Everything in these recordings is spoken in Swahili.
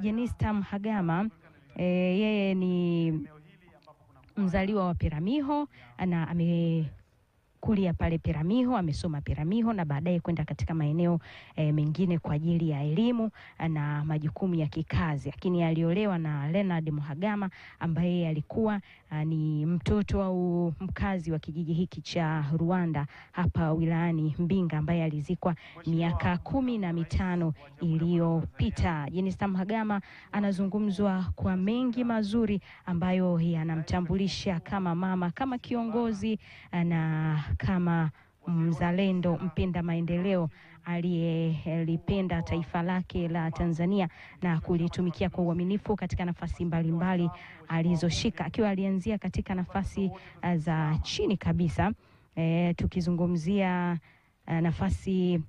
Jenista Mhagama yeye ni mzaliwa wa Peramiho na amekulia pale Peramiho, amesoma Peramiho na baadaye kwenda katika maeneo mengine kwa ajili ya elimu na majukumu ya kikazi. Lakini aliolewa na Leonard Mhagama ambaye alikuwa ni mtoto au mkazi wa kijiji hiki cha Rwanda hapa wilayani Mbinga, ambaye alizikwa miaka 15 iliyopita. Jenista Mhagama anazungumzwa kwa mengi mazuri ambayo yanamtambulisha kama mama, kama kiongozi na kama mzalendo mpenda maendeleo aliyelipenda taifa lake la Tanzania na kulitumikia kwa uaminifu katika nafasi mbalimbali alizoshika, akiwa alianzia katika nafasi za chini kabisa. Tukizungumzia nafasi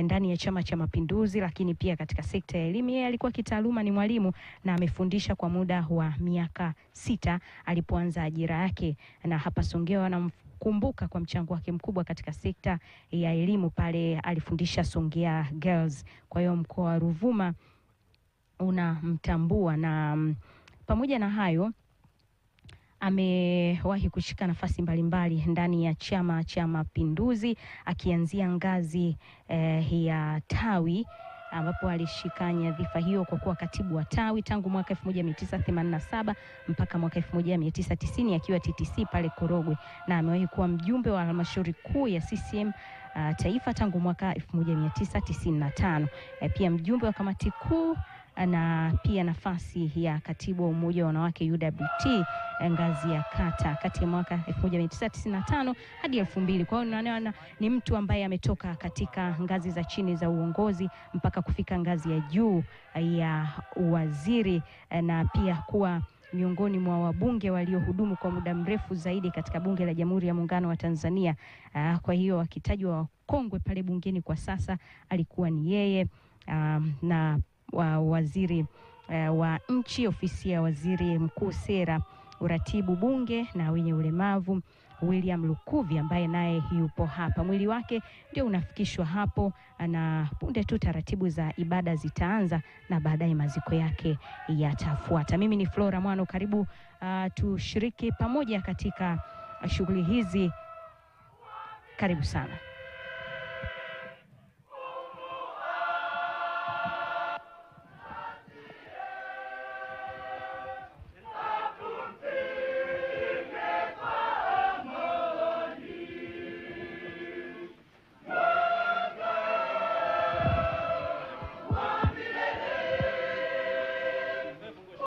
ndani ya Chama cha Mapinduzi, lakini pia katika sekta ya elimu. Yeye alikuwa kitaaluma ni mwalimu na amefundisha kwa muda wa miaka 6 alipoanza ajira yake, na hapa Songea anamkumbuka kwa mchango wake mkubwa katika sekta ya elimu. Pale alifundisha Songea Girls, kwa hiyo mkoa wa Ruvuma unamtambua. Na pamoja na hayo amewahi kushika nafasi mbalimbali ndani ya Chama cha Mapinduzi, akianzia ngazi ya tawi ambapo alishika nyadhifa hiyo kwa kuwa katibu wa tawi tangu mwaka 1987 mpaka mwaka 1990 akiwa TTC pale Korogwe, na amewahi kuwa mjumbe wa halmashauri kuu ya CCM taifa tangu mwaka 1995. Pia mjumbe wa kamati kuu na pia nafasi ya katibu wa umoja wa wanawake UWT ngazi ya kata kati ya mwaka 1995 hadi 2000. Kwa hiyo ni mtu ambaye ametoka katika ngazi za chini za uongozi mpaka kufika ngazi ya juu ya uwaziri, na pia kuwa miongoni mwa wabunge waliohudumu kwa muda mrefu zaidi katika bunge la Jamhuri ya Muungano wa Tanzania. Kwa hiyo akitajwa wakongwe pale bungeni kwa sasa alikuwa ni yeye, na waziri wa nchi, ofisi ya waziri mkuu, sera, uratibu, bunge na wenye ulemavu, William Lukuvi, ambaye naye yupo hapa. Mwili wake ndio unafikishwa hapo, na punde tu taratibu za ibada zitaanza na baadaye maziko yake yatafuata. Mimi ni Flora Mwano, karibu tushiriki pamoja katika shughuli hizi. Karibu sana.